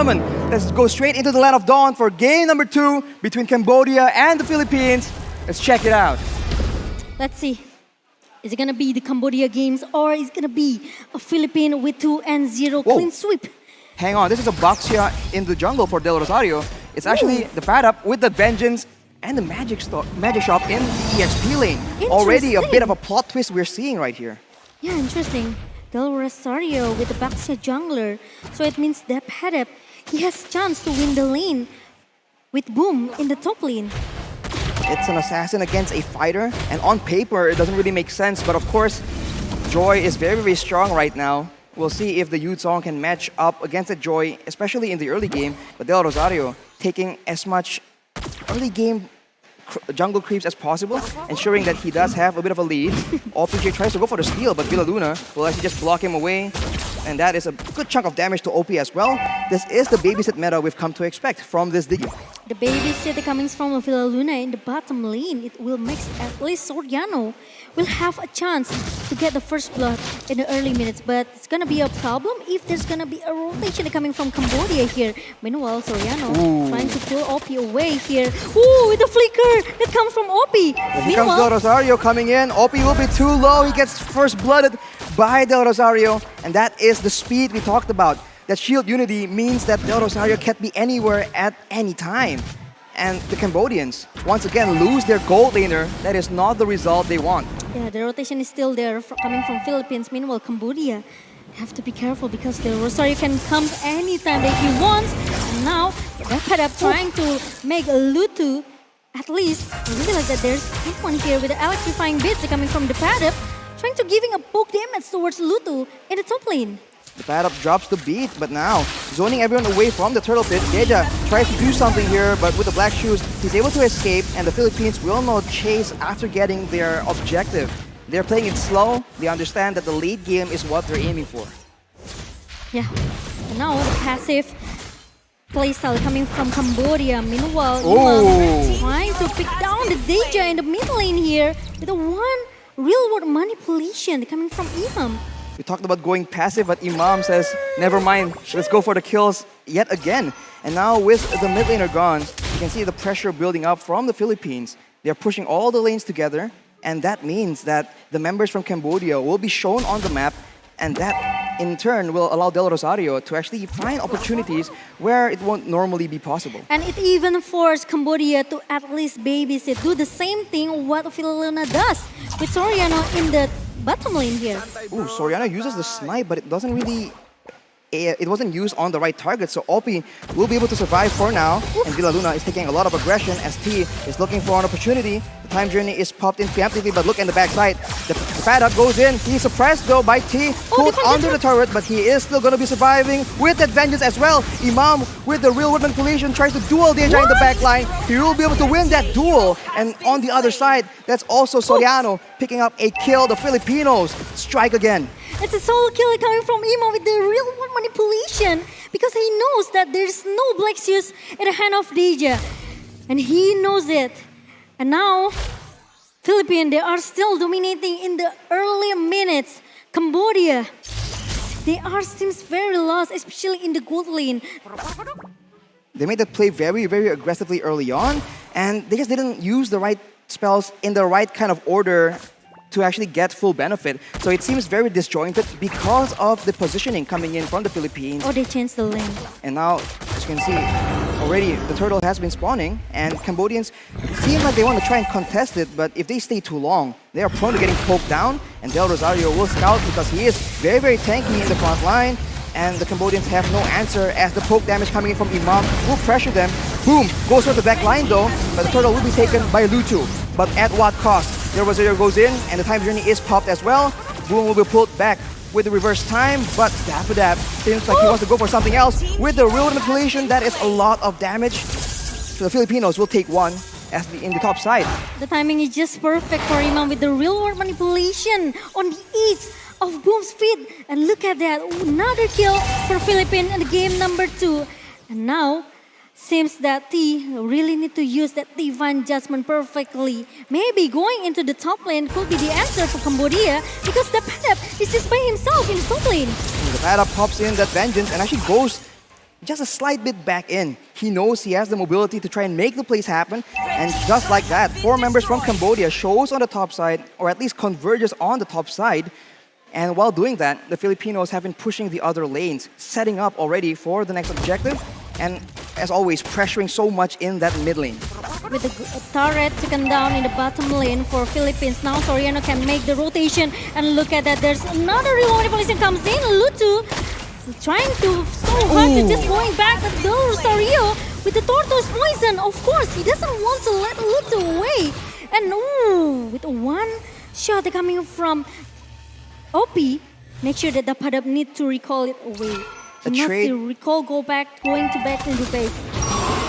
Let's go straight into the land of dawn for game number 2 between Cambodia and the Philippines. Let's check it out. Let's see. Is it going to be the Cambodia games or is it going to be a Philippine with 2-0 clean sweep? Hang on, this is a box here in the jungle for Del Rosario. It's actually the pad up with the Vengeance and the magic shop in the EXP lane. Already a bit of a plot twist we're seeing right here. Yeah, interesting. Del Rosario with the Baxia jungler. So it means that pad up, he has chance to win the lane with Boom in the top lane. It's an assassin against a fighter, and on paper it doesn't really make sense, but of course Joy is very, very strong right now. We'll see if the Yuzong can match up against the Joy, especially in the early game. But Del Rosario taking as much early game jungle creeps as possible, ensuring that he does have a bit of a lead. OPJ tries to go for the steal, but Villaluna will actually just block him away. And that is a good chunk of damage to OP as well. This is the babysit meta we've come to expect from this Digi. The babysit coming from Villaluna in the bottom lane, it will make at least Soriano will have a chance to get the first blood in the early minutes. But it's going to be a problem if there's going to be a rotation coming from Cambodia here. Meanwhile, Soriano trying to pull OP away here. Ooh, with the flicker that comes from OP. Here comes Del Rosario coming in. OP will be too low. He gets first blooded by Del Rosario. And that is the speed we talked about. That shield unity means that Del Rosario can't be anywhere at any time. And the Cambodians, once again, lose their gold laner. That is not the result they want. Yeah, the rotation is still there coming from Philippines. Meanwhile, Cambodia have to be careful because the Rosario can come anytime that he wants. And now, that pad up trying to make Lutu at least. I really like that there's someone here with the electrifying bits coming from the pad up, trying to giving a poke damage towards Lutu in the top lane. The pad up drops the beat, but now zoning everyone away from the turtle pit. Deja tries to do something here, but with the black shoes, he's able to escape, and the Philippines will not chase after getting their objective. They're playing it slow. They understand that the late game is what they're aiming for. Yeah, and now the passive playstyle coming from Cambodia. Meanwhile, Imam trying to pick down the Deja in the mid lane here with a one real-world manipulation coming from Imam. We talked about going passive, but Imam says, never mind, let's go for the kills yet again. And now with the mid laner gone, you can see the pressure building up from the Philippines. They're pushing all the lanes together, and that means that the members from Cambodia will be shown on the map, and that in turn will allow Del Rosario to actually find opportunities where it won't normally be possible. And it even forced Cambodia to at least babysit, do the same thing what Villaluna does with Soriano in the bottom lane here. Ooh, Soriano uses the snipe, but it doesn't really... It wasn't used on the right target, so OP will be able to survive for now. And Villaluna is taking a lot of aggression as T is looking for an opportunity. The time journey is popped in preemptively, but look in the backside. The pad up goes in. He's suppressed though by T. Pulled under the turret, but he is still going to be surviving with that Vengeance as well. Imam with the real-world manipulation tries to duel Deja in the backline. He will be able to win that duel. And on the other side, that's also Soriano picking up a kill. The Filipinos strike again. It's a solo kill coming from Imam with the real-world manipulation because he knows that there's no black shoes in the hand of Deja. And he knows it. And now, Philippines, they are still dominating in the early minutes. Cambodia, they seems very lost, especially in the gold lane. They made that play very, very aggressively early on, and they just didn't use the right spells in the right kind of order to actually get full benefit. So it seems very disjointed because of the positioning coming in from the Philippines. Oh, they changed the lane. And now, as you can see, already the turtle has been spawning, and Cambodians seem like they want to try and contest it, but if they stay too long, they are prone to getting poked down, and Del Rosario will scout because he is very, very tanky in the front line, and the Cambodians have no answer as the poke damage coming in from Imam will pressure them. Boom! Goes for the back line though, but the turtle will be taken by Lutu. But at what cost? Del Rosario goes in, and the time journey is popped as well. Boom will be pulled back with the reverse time, but Dappadap seems like he wants to go for something else. With the real manipulation, that is a lot of damage. So the Filipinos will take one in the top side. The timing is just perfect for Imam with the real-world manipulation on the edge of Boom's feet. And look at that, another kill for Philippines in game number 2. And now, seems that T really need to use that divine judgment perfectly. Maybe going into the top lane could be the answer for Cambodia because the pad up is just by himself in the top lane. And the pad up pops in that Vengeance and actually goes just a slight bit back in. He knows he has the mobility to try and make the plays happen. And just like that, 4 members from Cambodia shows on the top side, or at least converges on the top side. And while doing that, the Filipinos have been pushing the other lanes, setting up already for the next objective. And as always, pressuring so much in that mid lane. With the turret taken down in the bottom lane for Philippines. Now Soriano can make the rotation. And look at that, there's another real manipulation comes in. Lutu trying to so hard to just going back at Del Rosario with the tortoise poison. Of course, he doesn't want to let Lutu away. And with one shot coming from OP, make sure that the Padap need to recall it away. He needs to recall, going back into base.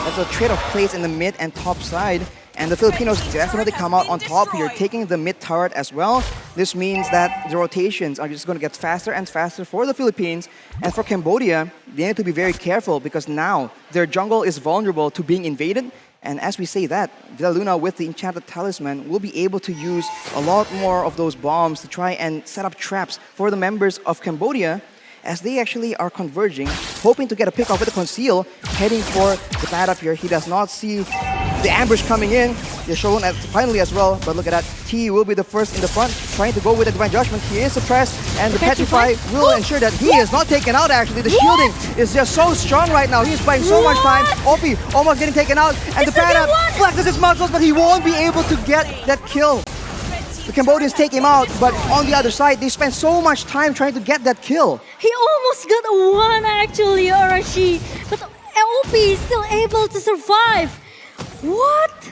That's a trade of plays in the mid and top side. And the Filipinos definitely come out on top here, taking the mid turret as well. This means that the rotations are just going to get faster and faster for the Philippines. And for Cambodia, they need to be very careful because now their jungle is vulnerable to being invaded. And as we say that, Villaluna with the Enchanted Talisman will be able to use a lot more of those bombs to try and set up traps for the members of Cambodia as they actually are converging, hoping to get a pick off with the Conceal, heading for the pad up here. He does not see the ambush coming in. They're shown as finally as well, but look at that. T will be the first in the front, trying to go with the Divine Judgment. He is suppressed, and the Petrify will ensure that he is not taken out actually. The shielding is just so strong right now. He's buying so much time. OP almost getting taken out, and the pad up flexes his muscles, but he won't be able to get that kill. The Cambodians take him out, but on the other side, they spend so much time trying to get that kill. He almost got one actually, Arashi, but OP is still able to survive. What?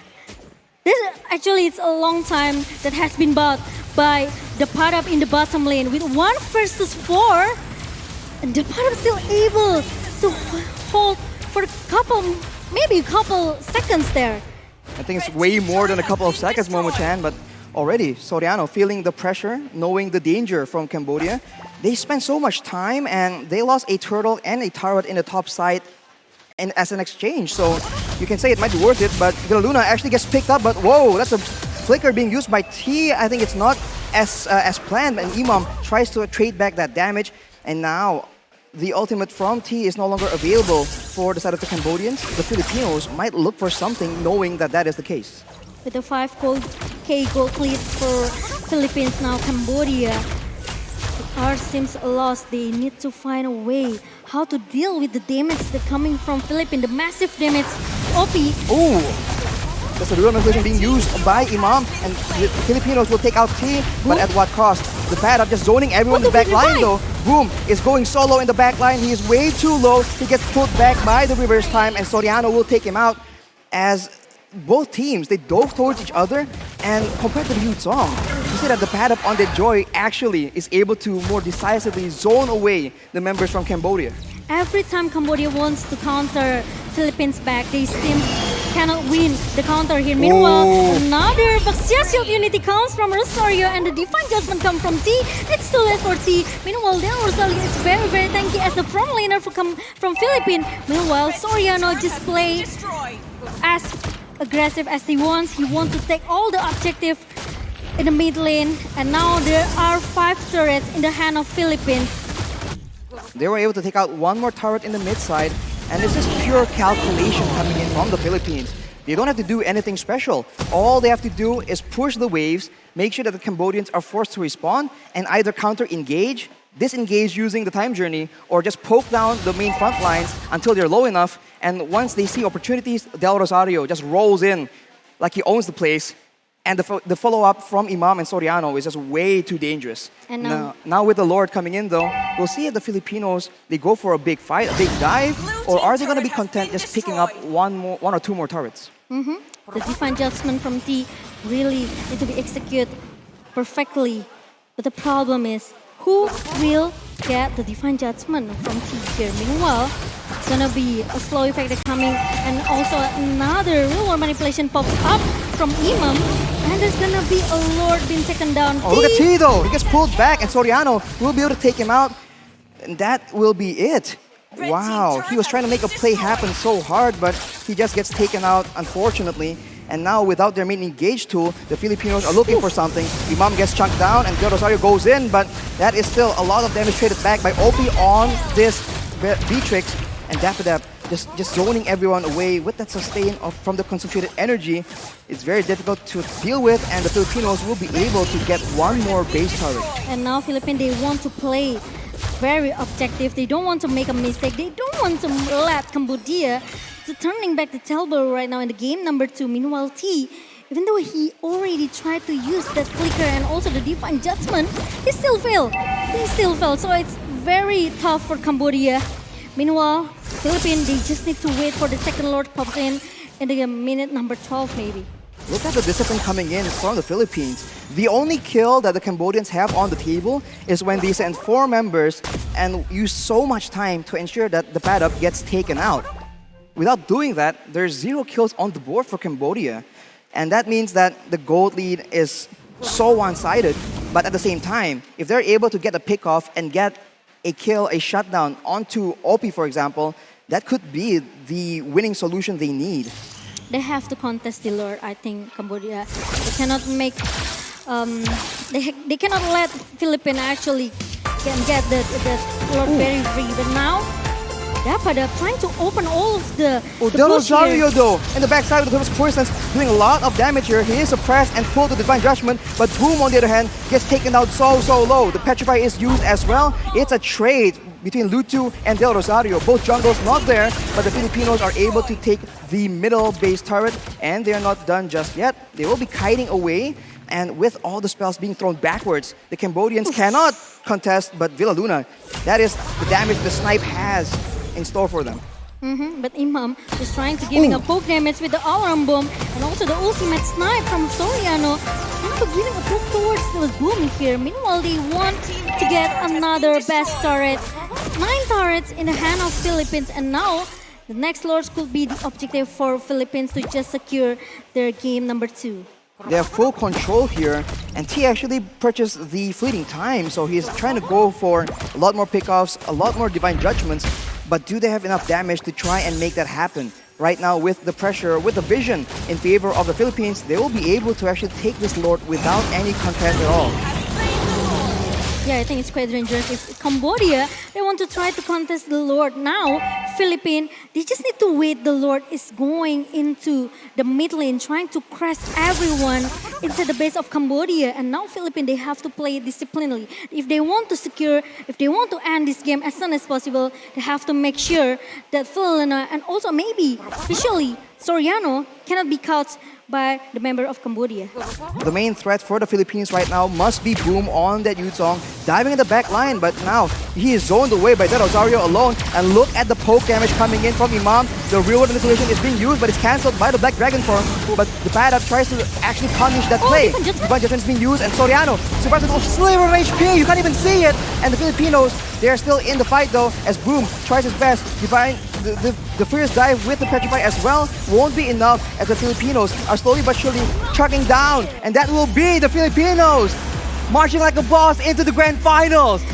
Actually, it's a long time that has been bought by the Padap in the bottom lane with 1 versus 4. And the Padap still able to hold for maybe a couple seconds there. I think it's way more than a couple of seconds, Momo-chan, but already Soriano feeling the pressure, knowing the danger from Cambodia. They spent so much time and they lost a turtle and a turret in the top side and as an exchange. So you can say it might be worth it, but Villaluna actually gets picked up, but whoa, that's a flicker being used by T. I think it's not as planned, and Imam tries to trade back that damage, and now the ultimate from T is no longer available for the side of the Cambodians. The Filipinos might look for something knowing that that is the case. With the 5K gold lead for Philippines now, Cambodia. Ours seems lost. They need to find a way how to deal with the damage that's coming from Philippines, the massive damage. OP. Ooh, that's a real manipulation being used by Imam, and the Filipinos will take out T, but at what cost? The pad up just zoning everyone in the back line though. Boom is going solo in the back line. He is way too low. He gets pulled back by the reverse time, and Soriano will take him out as both teams, they dove towards each other, and compared to the Yu Song, you see that the pad up on the Joy actually is able to more decisively zone away the members from Cambodia. Every time Cambodia wants to counter Philippines back, they still cannot win the counter here. Meanwhile, another Vaxiacial unity comes from Rosario and the Divine Judgment comes from T. It's too late for T. Meanwhile, then Rosario is very, very tanky as the front laner from Philippines. Meanwhile, Soriano just plays as aggressive as he wants. He wants to take all the objective in the mid lane, and now there are 5 turrets in the hand of Philippines. They were able to take out one more turret in the mid side, and this is pure calculation coming in from the Philippines. They don't have to do anything special. All they have to do is push the waves, make sure that the Cambodians are forced to respond, and either counter-engage, disengage using the time journey, or just poke down the main front lines until they're low enough. And once they see opportunities, Del Rosario just rolls in like he owns the place. And the follow-up from Imam and Soriano is just way too dangerous. And now with the Lord coming in though, we'll see if the Filipinos, they go for a big fight, a big dive, or are they going to be content just picking up one or two more turrets? The Divine Judgment from T really need to be executed perfectly. But the problem is, who will get the Divine Judgment from T here? Meanwhile, it's gonna be a slow effect that's coming, and also another real world manipulation pops up from Imam, and there's gonna be a Lord being taken down. Oh, look at T though! He gets pulled back, and Soriano will be able to take him out, and that will be it. Wow, he was trying to make a play happen so hard, but he just gets taken out, unfortunately. And now, without their main engage tool, the Filipinos are looking for something. Imam gets chunked down, and Del Rosario goes in, but that is still a lot of damage traded back by OP on this Beatrix. and Dapper just zoning everyone away with that sustain from the concentrated energy. It's very difficult to deal with, and the Filipinos will be able to get one more base turret. And now Philippines, they want to play very objective. They don't want to make a mistake. They don't want to let Cambodia to turning back the tailball right now in the game number 2. Meanwhile, T, even though he already tried to use that flicker and also the divine judgment, he still failed. So it's very tough for Cambodia. Meanwhile, Philippines, they just need to wait for the second Lord pops in the minute number 12 maybe. Look at the discipline coming in from the Philippines. The only kill that the Cambodians have on the table is when they send 4 members and use so much time to ensure that the pad up gets taken out. Without doing that, there's 0 kills on the board for Cambodia. And that means that the gold lead is so one-sided. But at the same time, if they're able to get a pick off and get a kill, a shutdown onto OP, for example, that could be the winning solution they need. They have to contest the Lord, I think, Cambodia. They cannot make, they cannot let Philippines actually get the Lord very free. But now, Dapper trying to open all of the Del bush here. Rosario, though, in the backside of the first instance, doing a lot of damage here. He is suppressed and pulled to Divine Judgment, but Boom, on the other hand, gets taken out so low. The Petrify is used as well. It's a trade between Lutu and Del Rosario. Both jungles not there, but the Filipinos are able to take the middle base turret, and they are not done just yet. They will be kiting away, and with all the spells being thrown backwards, the Cambodians cannot contest, but Villa Luna, that is the damage the snipe has in store for them. But Imam is trying to giving a poke damage with the all-around bomb and also the ultimate snipe from Soriano. And giving a poke towards the Boom here. Meanwhile, they want to get another best turret. 9 turrets in the hand of Philippines, and now the next Lords could be the objective for Philippines to just secure their game number 2. They have full control here, and T actually purchased the fleeting time, so he's trying to go for a lot more pickoffs, a lot more Divine Judgments, but do they have enough damage to try and make that happen? Right now, with the pressure, with the vision in favor of the Philippines, they will be able to actually take this Lord without any contest at all. Yeah, I think it's quite dangerous. If Cambodia, they want to try to contest the Lord now, Philippines, they just need to wait. The Lord is going into the mid lane, trying to crush everyone into the base of Cambodia. And now Philippines, they have to play disciplinedly. If they want to secure, if they want to end this game as soon as possible, they have to make sure that Philina and also maybe, especially Soriano, cannot be caught by the member of Cambodia. The main threat for the Philippines right now must be Boom on that Yuzong, diving in the back line, but now he is zoned away by Del Rosario alone, and look at the poke damage coming in from Imam. The real world manipulation is being used, but it's cancelled by the Black Dragon form, but the bad up tries to actually punish that play. Divine Judgment is being used, and Soriano survives with a sliver of HP, you can't even see it, and the Filipinos, they are still in the fight though, as Boom tries his best. The first dive with the Petrify as well won't be enough, as the Filipinos are slowly but surely chugging down, and that will be the Filipinos marching like a boss into the grand finals.